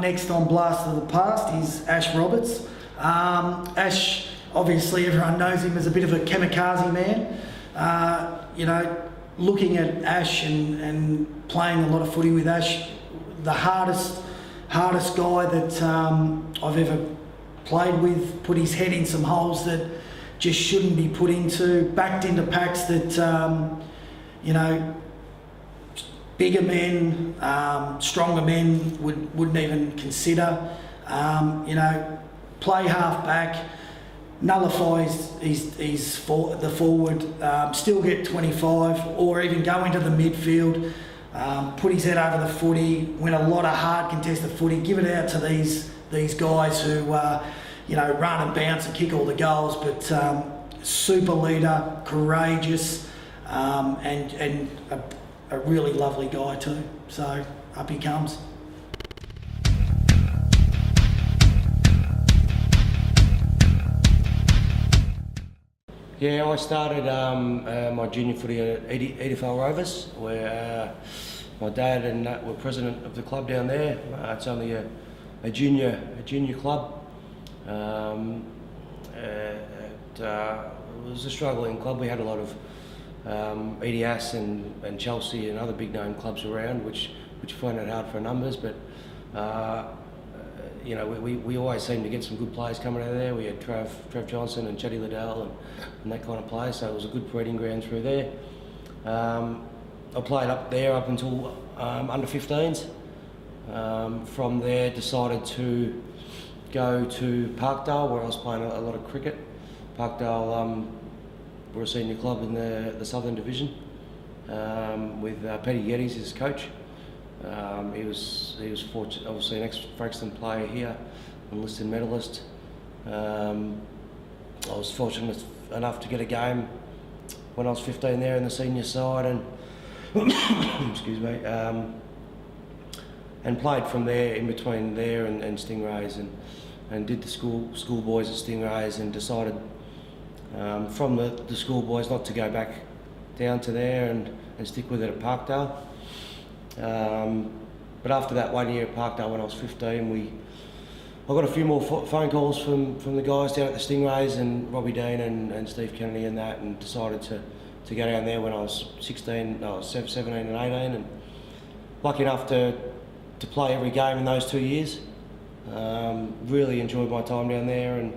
up next on Blast of the Past is Ash Roberts. Ash, obviously everyone knows him as a bit of a kamikaze man. Looking at Ash and playing a lot of footy with Ash, the hardest guy that I've ever played with, put his head in some holes that just shouldn't be put into, backed into packs that, bigger men, stronger men wouldn't even consider. Play half back, nullify the forward, still get 25, or even go into the midfield, put his head over the footy, win a lot of hard contested footy, give it out to these guys who run and bounce and kick all the goals, but super leader, courageous, and a really lovely guy too. So up he comes. Yeah, I started my junior footy at Edithvale Rovers, where my dad and Nat were president of the club down there. It's only a junior club. It was a struggling club. We had a lot of EDS and Chelsea and other big name clubs around, which found it hard for numbers, but we always seemed to get some good players coming out of there. We had Trev Johnson and Chetty Liddell and that kind of play, so it was a good breeding ground through there. I played up there up until under 15s. From there decided to go to Parkdale, where I was playing a lot of cricket. Parkdale were a senior club in the Southern Division, with Petty Geddes as coach. He was fortunate, obviously an ex-Frankston player here, enlisted medalist. I was fortunate enough to get a game when I was 15 there in the senior side, and excuse me, and played from there in between there and Stingrays, and did the school boys at Stingrays, and decided from the school boys not to go back down to there and stick with it at Parkdale. But after that 1 year at Parkdale when I was 15, I got a few more phone calls from the guys down at the Stingrays and Robbie Dean and Steve Kennedy and that, and decided to go down there when I was 17 and 18, and lucky enough to play every game in those 2 years. Really enjoyed my time down there, and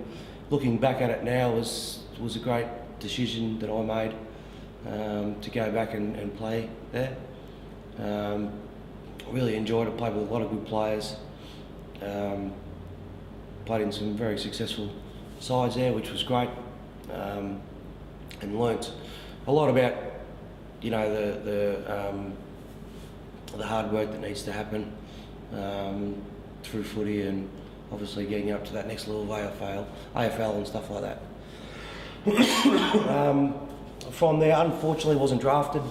looking back at it now was a great decision that I made to go back and play there. Really enjoyed it, played with a lot of good players, played in some very successful sides there, which was great, and learnt a lot about the hard work that needs to happen through footy, and obviously getting up to that next level of AFL and stuff like that. From there, unfortunately wasn't drafted,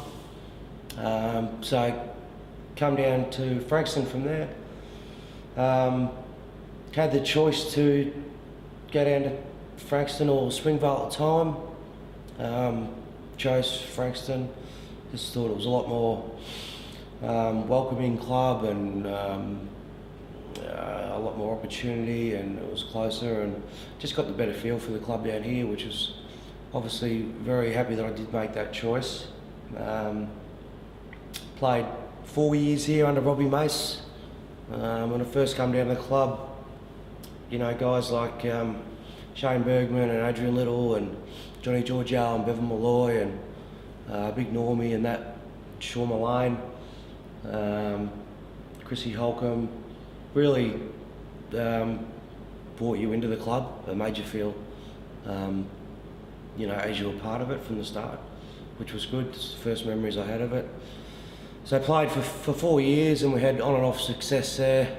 so come down to Frankston from there. Had the choice to go down to Frankston or Springvale at the time. Chose Frankston. Just thought it was a lot more welcoming club, and a lot more opportunity, and it was closer, and just got the better feel for the club down here, which was obviously very happy that I did make that choice. Played 4 years here under Robbie Mace. When I first come down to the club, guys like Shane Bergman and Adrian Little and Johnny Georgiou and Bevan Malloy and Big Normie and that, Sean Mullane, Chrissy Holcomb, really brought you into the club and made you feel as you were part of it from the start, which was good. It's the first memories I had of it. So I played for 4 years, and we had on and off success there,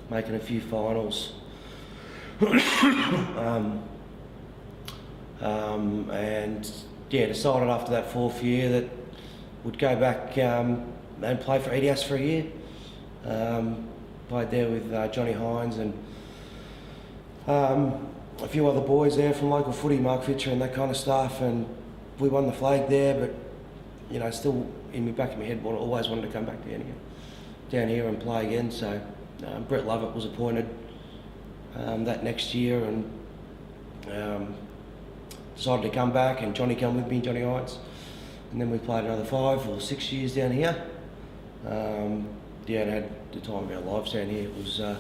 making a few finals. And decided after that 4th year that would go back and play for EDS for a year. Played there with Johnny Hines and a few other boys there from local footy, Mark Fitcher and that kind of stuff, and we won the flag there, but still in the back of my head, always wanted to come back down here and play again. So Brett Lovett was appointed that next year, and decided to come back, and Johnny come with me, Johnny Hines, and then we played another 5 or 6 years down here. And had the time of our lives down here. It was a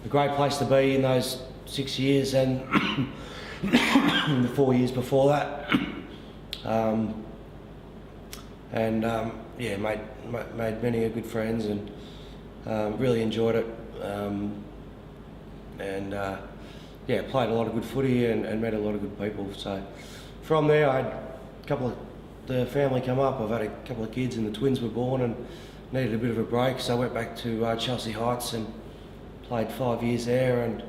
great place to be in those 6 years, and the 4 years before that. Made many good friends, and really enjoyed it. Played a lot of good footy and met a lot of good people. So from there, I had a couple of the family come up. I've had a couple of kids, and the twins were born, and needed a bit of a break. So I went back to Chelsea Heights and played 5 years there, and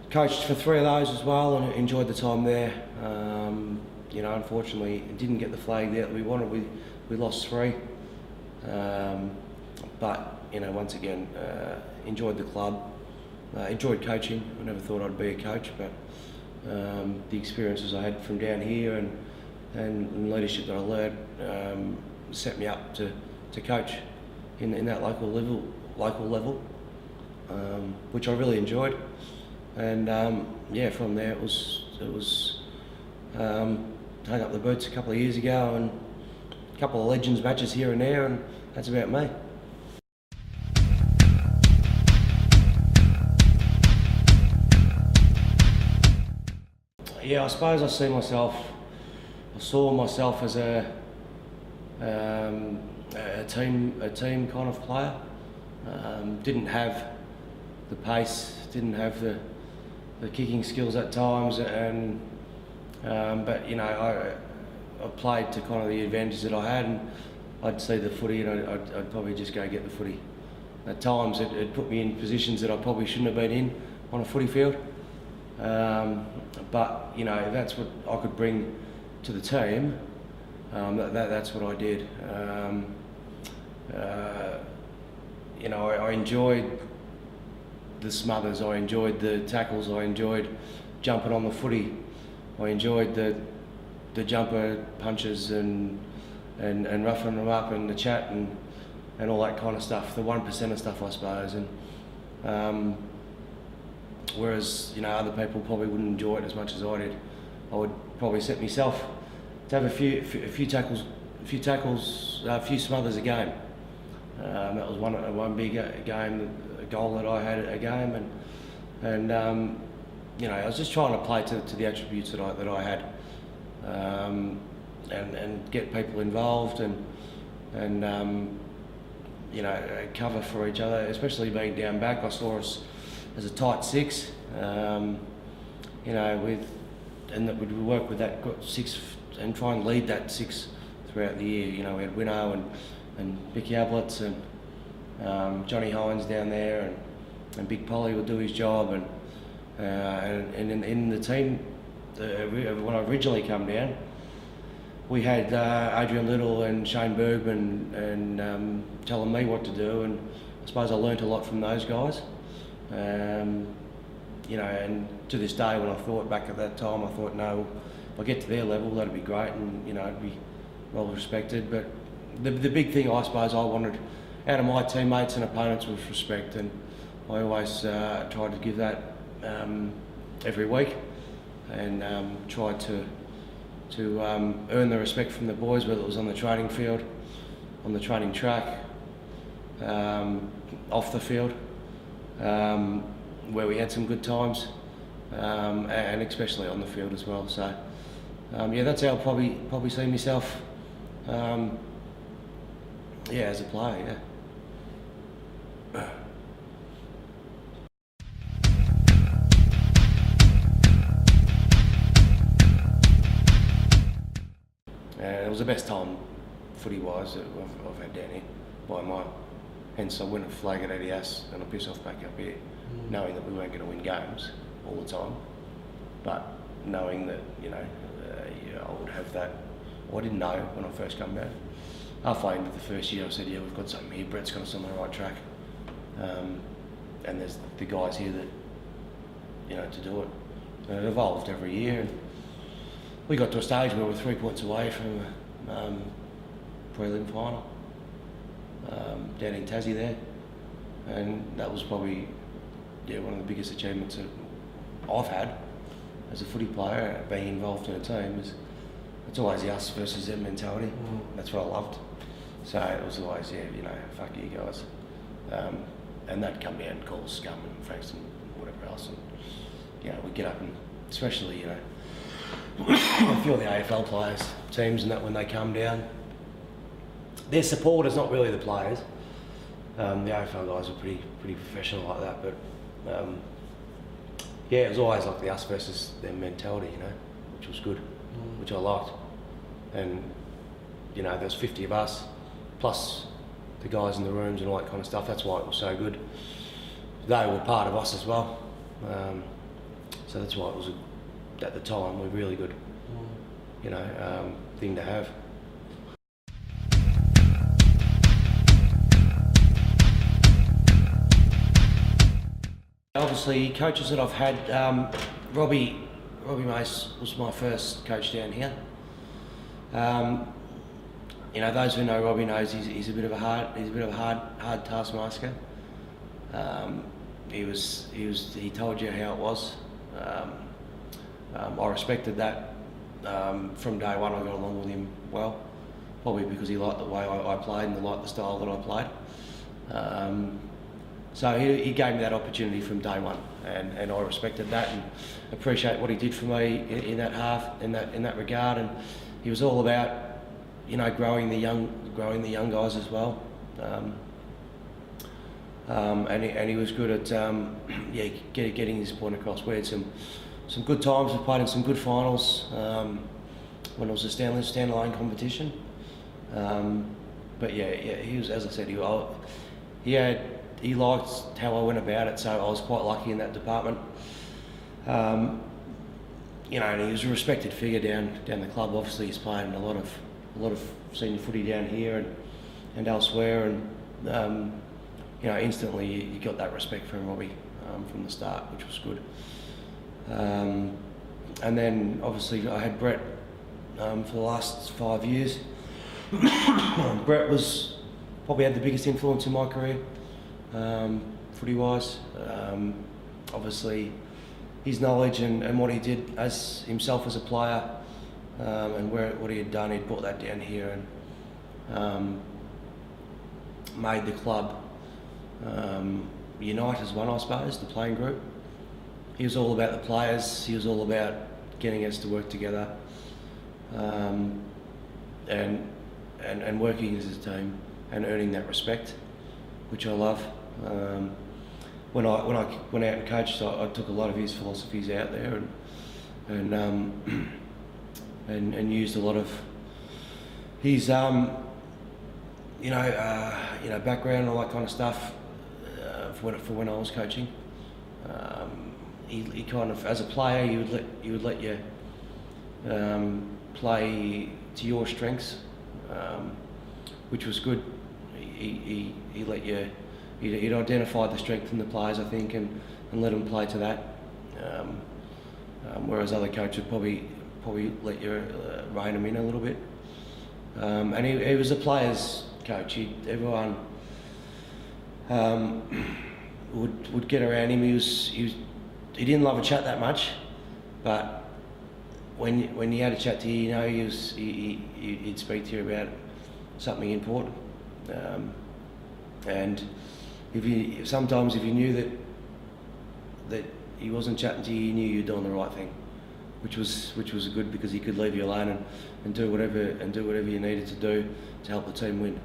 coached for 3 of those as well, and enjoyed the time there. Unfortunately, didn't get the flag there that we wanted. We lost 3. Once again, enjoyed the club, enjoyed coaching. I never thought I'd be a coach, but the experiences I had from down here and leadership that I learned set me up to coach in that local level, which I really enjoyed. And from there it was hung up the boots a couple of years ago, and a couple of Legends matches here and there, and that's about me. Yeah, I suppose I saw myself as a team kind of player. Didn't have the pace, didn't have the kicking skills at times, but I played to kind of the advantage that I had, and I'd see the footy and I'd probably just go get the footy. At times it put me in positions that I probably shouldn't have been in on a footy field. But that's what I could bring to the team. That's what I did. I enjoyed the smothers, I enjoyed the tackles, I enjoyed jumping on the footy, I enjoyed the jumper punches and roughing them up and the chat and all that kind of stuff, the 1% stuff, I suppose. And whereas other people probably wouldn't enjoy it as much as I did. I would probably set myself to have a few tackles, a few smothers a game. That was one big game, a goal that I had a game, and I was just trying to play to the attributes that I had, and get people involved and cover for each other, especially being down back. I saw us as a tight 6, and that we'd work with that 6 and try and lead that 6 throughout the year. We had Winno and Vicky Ablett and Johnny Hines down there, and Big Polly would do his job, and in the team when I originally come down, we had Adrian Little and Shane Bergman and telling me what to do, and I suppose I learnt a lot from those guys. And to this day, when I thought back at that time, I thought, no, if I get to their level, that'd be great, and I'd be well respected. But the big thing, I suppose, I wanted out of my teammates and opponents was respect, and I always tried to give that every week, and tried to earn the respect from the boys, whether it was on the training field, on the training track, off the field, where we had some good times, and especially on the field as well. So that's how I'll probably see myself as a player. It was the best time footy-wise that I've had down here by a mile. Hence I wouldn't flag it at Adidas and I piss off back up here, knowing that we weren't going to win games all the time, but knowing that I would have that. Well, I didn't know when I first come back. Halfway into the first year, I said, "Yeah, we've got something here. Brett's got us on the right track, and there's the guys here that to do it." And it evolved every year, and we got to a stage where we were 3 points away from prelim final down in Tassie there, and that was probably one of the biggest achievements that I've had as a footy player, being involved in a team. It's always the us versus them mentality. That's what I loved. So it was always, fuck you guys. And they'd come down and call us scum and Franks and whatever else. And, we'd get up and, especially, a few of the AFL players, teams and that, when they come down, their supporters, not really the players. The AFL guys are pretty professional like that, but it was always like the us versus them mentality, which was good, which I liked. And there was 50 of us, plus the guys in the rooms and all that kind of stuff. That's why it was so good. They were part of us as well, so that's why it was at the time a really good, thing to have. Obviously, coaches that I've had, Robbie Mace was my first coach down here. Those who know Robbie knows he's a bit of a hard taskmaster. He told you how it was. I respected that. From day one, I got along with him well, probably because he liked the way I played and he liked the style that I played. So he gave me that opportunity from day one, and I respected that and appreciate what he did for me in that regard. And he was all about, growing the young guys as well. And he was good at getting his point across. We had some good times. We played in some good finals when it was a standalone competition. But he was, as I said, he liked how I went about it, so I was quite lucky in that department. And he was a respected figure down the club. Obviously, he's played in a lot of senior footy down here and elsewhere, and instantly you got that respect from Robbie from the start, which was good. And then obviously I had Brett for the last 5 years. Brett probably had the biggest influence in my career, footy-wise. Obviously, his knowledge and what he did as himself as a player, and what he had done, he'd brought that down here and made the club unite as one, I suppose, the playing group. He was all about the players. He was all about getting us to work together, and working as a team and earning that respect, which I love. When I went out and coached, I took a lot of his philosophies out there and used a lot of his background and all that kind of stuff for when I was coaching. He kind of, as a player, he would let you play to your strengths, which was good. He let you. He'd identify the strength in the players, I think, and let them play to that. Whereas other coaches would probably let you rein them in a little bit. And he was a players' coach. Everyone would get around him. He didn't love a chat that much, but when you had a chat to you, he'd speak to you about something important. And sometimes if you knew that he wasn't chatting to you, you knew you were doing the right thing, which was good, because he could leave you alone and do whatever you needed to do to help the team win.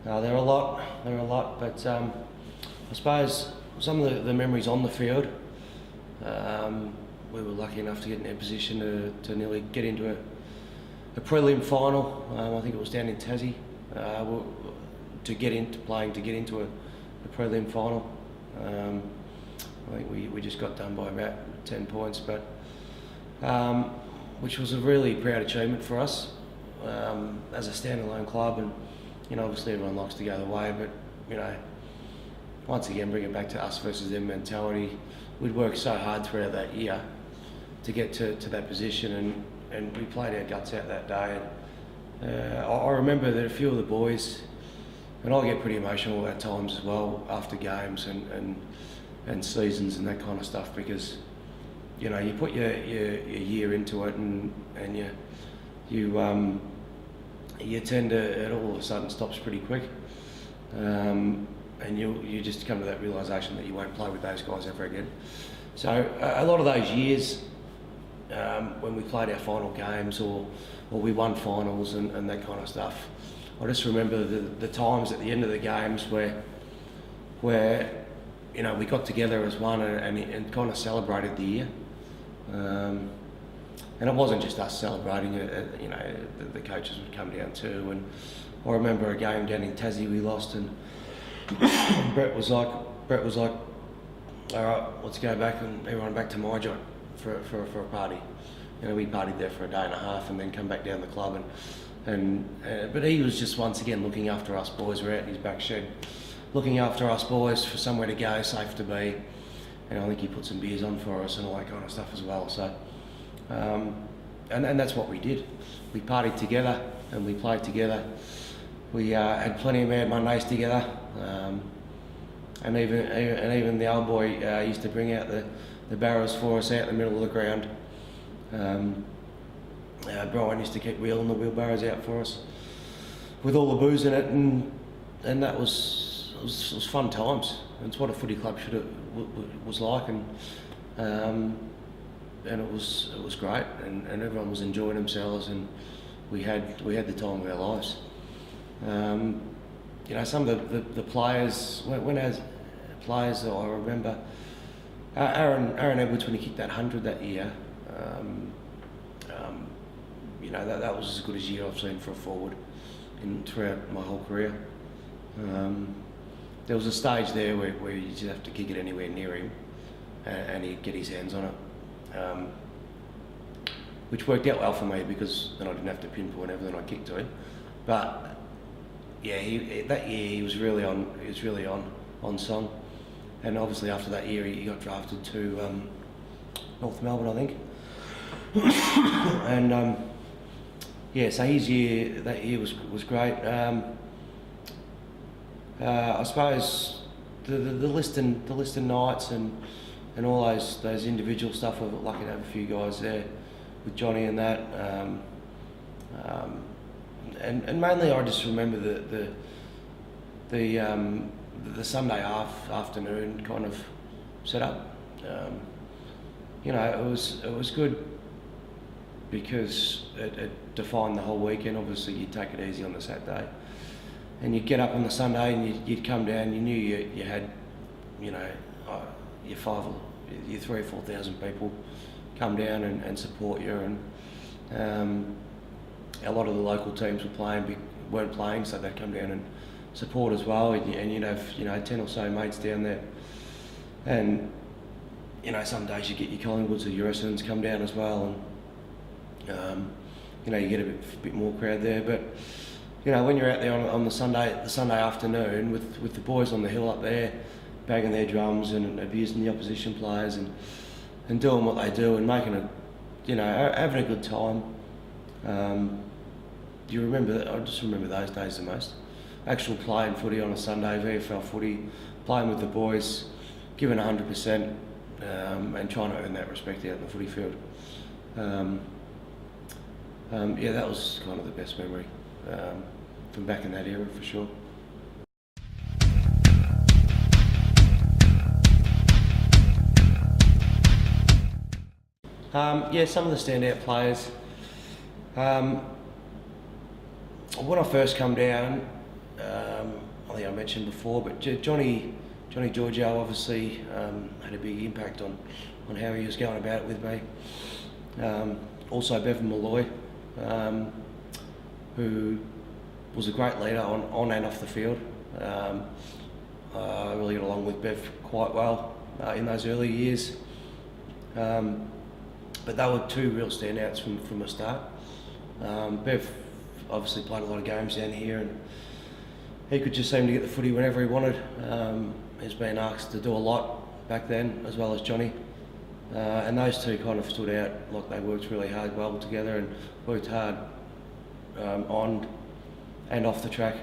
There are a lot, but I suppose some of the memories on the field. We were lucky enough to get in a position to nearly get into a prelim final. I think it was down in Tassie, to get into a prelim final. I think we just got done by about 10 points, but which was a really proud achievement for us as a standalone club. And obviously everyone likes to go the way, but once again, bring it back to us versus them mentality. We'd worked so hard throughout that year to get to that position, and we played our guts out that day. And I remember that a few of the boys, and I get pretty emotional at times as well after games and seasons and that kind of stuff, because you know you put your year into it, and you tend to, it all of a sudden stops pretty quick, and you just come to that realisation that you won't play with those guys ever again. So a lot of those years when we played our final games or we won finals and that kind of stuff, I just remember the times at the end of the games where you know we got together as one and kind of celebrated the year. And it wasn't just us celebrating it, you know, the coaches would come down too. And I remember a game down in Tassie we lost, and Brett was like, all right, let's go back and everyone back to my joint for a party. You know, we partied there for a day and a half and then come back down the club, but he was just once again looking after us boys. We're out in his back shed, looking after us boys for somewhere to go, safe to be. And I think he put some beers on for us and all that kind of stuff as well. So, and that's what we did. We partied together and we played together. We had plenty of Mad Mondays together. And even the old boy used to bring out the barrels for us out in the middle of the ground. Brian used to keep wheeling the wheelbarrows out for us with all the booze in it, and that was fun times. It's what a footy club was like, and it was great, and everyone was enjoying themselves, and we had the time of our lives. You know, some of the players, when as players, I remember Aaron Edwards, when he kicked that 100 that year. You know, that was as good as year I've seen for a forward throughout my whole career. There was a stage there where you just have to kick it anywhere near him, and he'd get his hands on it, which worked out well for me because then I didn't have to pinpoint everything I kicked to him. But yeah, that year he was really on song, and obviously after that year he got drafted to North Melbourne, I think. And yeah, so that year was great. I suppose the Liston nights and all those individual stuff. I was lucky to have a few guys there with Johnny and that. And mainly I just remember the Sunday afternoon kind of setup. You know, it was good because it defined the whole weekend. Obviously, you'd take it easy on the Saturday, and you'd get up on the Sunday and you'd come down. You knew you had, you know, your 3,000 or 4,000 people come down and support you, and a lot of the local teams weren't playing, so they'd come down and support as well. And you'd have, you know, 10 or so mates down there, and you know, some days you get your Collingwoods or your Essendons come down as well, and you know, you get a bit more crowd there. But you know, when you're out there on the Sunday afternoon with the boys on the hill up there, banging their drums and abusing the opposition players and doing what they do and making having a good time. I just remember those days the most. Actual playing footy on a Sunday, VFL footy, playing with the boys, giving 100%, and trying to earn that respect out in the footy field. Yeah, that was kind of the best memory from back in that era for sure. Yeah, some of the standout players. When I first come down, I think I mentioned before, but Johnny Giorgio obviously had a big impact on how he was going about it with me. Also Bevan Malloy, who was a great leader on and off the field. I really got along with Bev quite well in those early years. But they were two real standouts from the start. Bev obviously played a lot of games down here, and he could just seem to get the footy whenever he wanted. He's been asked to do a lot back then, as well as Johnny. And those two kind of stood out, like they worked really hard, well together, and worked hard on and off the track.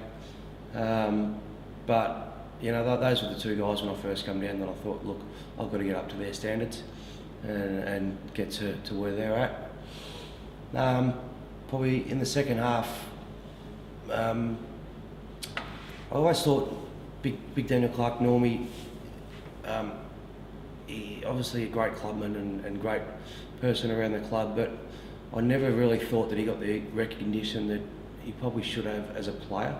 But you know, those were the two guys when I first come down that I thought, look, I've got to get up to their standards and get to where they're at. Probably in the second half, I always thought Big Daniel Clark, Normie, he obviously a great clubman and great person around the club, but I never really thought that he got the recognition that he probably should have as a player.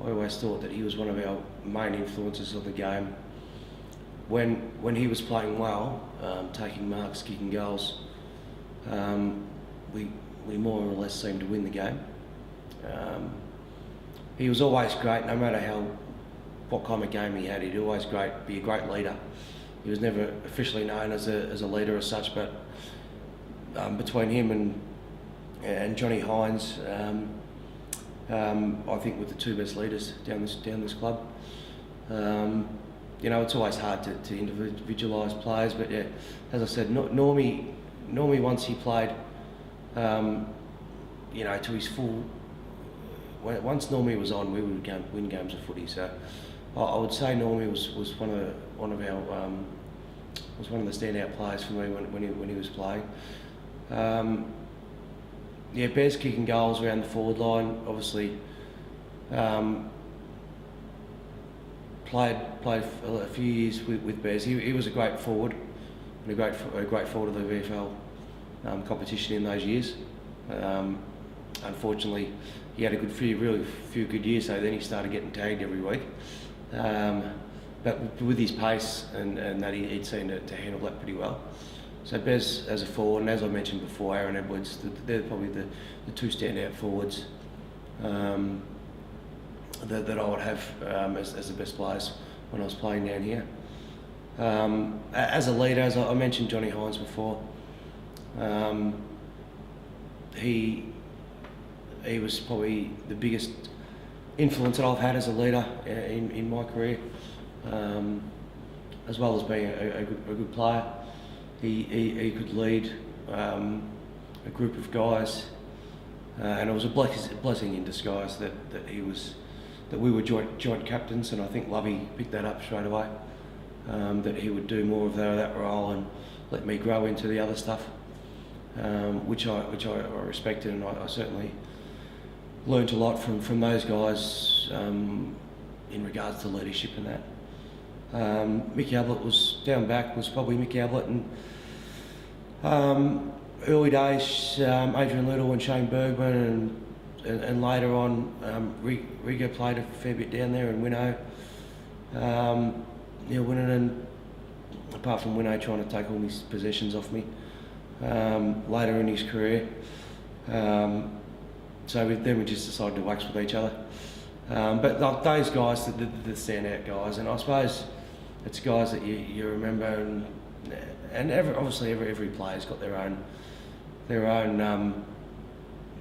I always thought that he was one of our main influences of the game. When he was playing well, taking marks, kicking goals, we more or less seemed to win the game. He was always great, no matter what kind of game he had. He'd always be a great leader. He was never officially known as a leader as such, but between him and Johnny Hines, I think were the two best leaders down this club. You know, it's always hard to individualise players, but yeah, as I said, Normie once he played, you know, to his full. Once Normie was on, we would win games of footy. So I would say Normie was one of the standout players for me when he was playing. Yeah, Bez kicking goals around the forward line. Obviously, played a few years with Bez. He was a great forward and a great forward of the VFL competition in those years. Unfortunately, he had a really few good years, so then he started getting tagged every week. But with his pace and that, he'd seemed to handle that pretty well. So Bez as a forward, and as I mentioned before, Aaron Edwards, they're probably the two standout forwards that I would have as the best players when I was playing down here. As a leader, as I mentioned Johnny Hines before, he was probably the biggest influence that I've had as a leader in my career, as well as being a good player. He could lead a group of guys, and it was a blessing in disguise that we were joint captains, and I think Lovey picked that up straight away. That he would do more of that role and let me grow into the other stuff, which I respected, and I certainly learnt a lot from those guys in regards to leadership and that. Mickey Ablett was down back, was probably Mickey Ablett, and early days Adrian Little and Shane Bergman, and later on Rigo played a fair bit down there, and Winnow. Neil Winterton, apart from Winnow trying to take all his possessions off me later in his career. So then we just decided to wax with each other. But like those guys, the standout guys, and I suppose it's guys that you remember, and obviously every player's got their own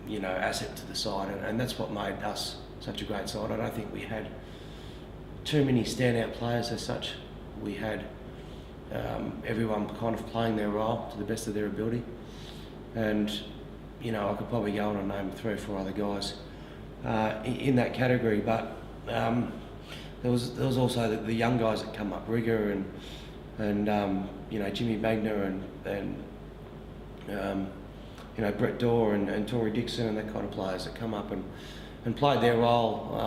you know, asset to the side, and that's what made us such a great side. I don't think we had too many standout players as such. We had everyone kind of playing their role to the best of their ability, and you know, I could probably go on and name 3 or 4 other guys in that category, but there was also the young guys that come up, Rigger and you know, Jimmy Magner and you know, Brett Dorr and Tory Dixon and that kind of players that come up and played their role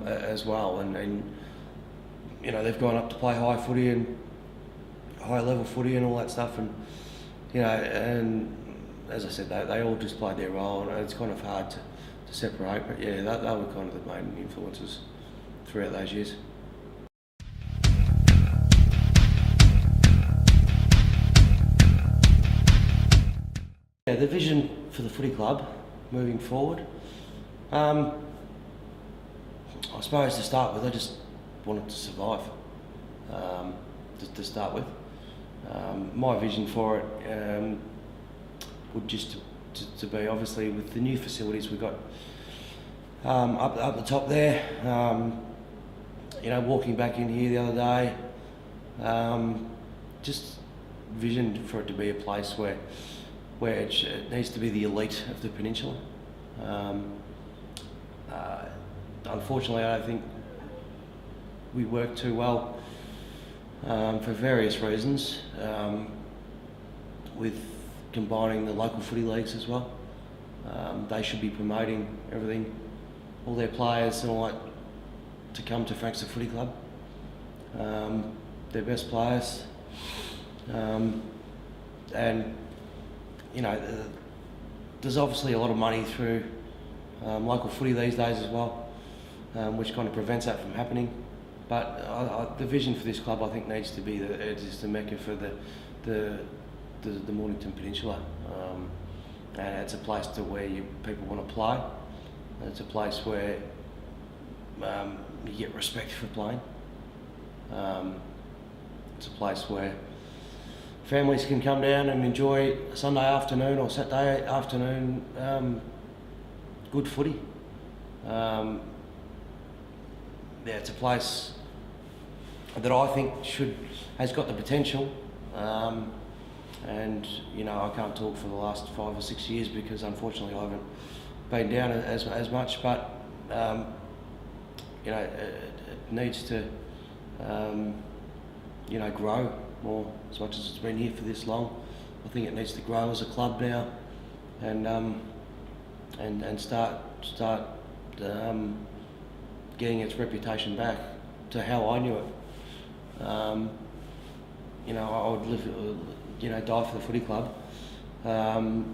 as well, and you know, they've gone up to play high footy and high level footy and all that stuff, and you know, and as I said, they all just played their role, and it's kind of hard to separate, but yeah, they were kind of the main influences throughout those years. Yeah, the vision for the footy club moving forward, I suppose to start with, I just wanted to survive, to start with. My vision for it would just to be, obviously, with the new facilities we've got up the top there. You know, walking back in here the other day, just visioned for it to be a place where it needs to be the elite of the peninsula. Unfortunately, I don't think we work too well for various reasons, with combining the local footy leagues as well. They should be promoting everything, all their players and all that, to come to Frankston Footy Club. Their best players, and you know, there's obviously a lot of money through local footy these days as well, which kind of prevents that from happening. But the vision for this club, I think, needs to be that it is the mecca for the Mornington Peninsula, and it's a place to where people want to play. It's a place where you get respect for playing. It's a place where families can come down and enjoy a Sunday afternoon or Saturday afternoon good footy. Yeah, it's a place that I think has got the potential, and you know, I can't talk for the last 5 or 6 years because unfortunately I haven't been down as much, but you know, it needs to you know, grow more. As much as it's been here for this long, I think it needs to grow as a club now, and start getting its reputation back to how I knew it. You know, I would live, you know, die for the footy club, and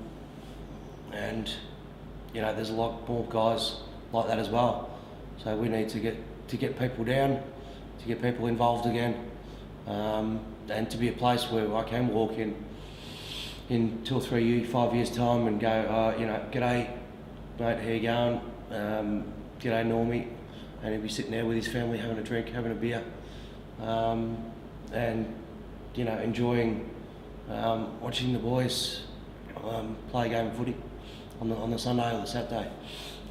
you know, there's a lot more guys like that as well. So we need to get people down, to get people involved again, and to be a place where I can walk in 2 or 3 years, 5 years time and go, you know, g'day mate, how you going? G'day Normie, and he'll be sitting there with his family having a drink, having a beer, and you know, enjoying watching the boys play a game of footy on the Sunday or the Saturday.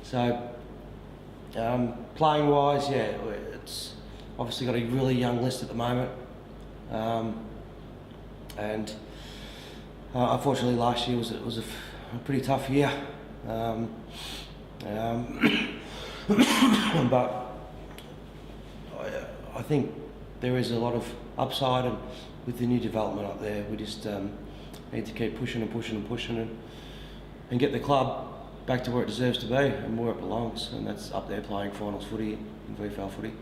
So playing wise, yeah, it's obviously got a really young list at the moment, and unfortunately last year was a pretty tough year. But I think there is a lot of upside, and with the new development up there, we just need to keep pushing and get the club back to where it deserves to be and where it belongs, and that's up there playing finals footy in VFL footy.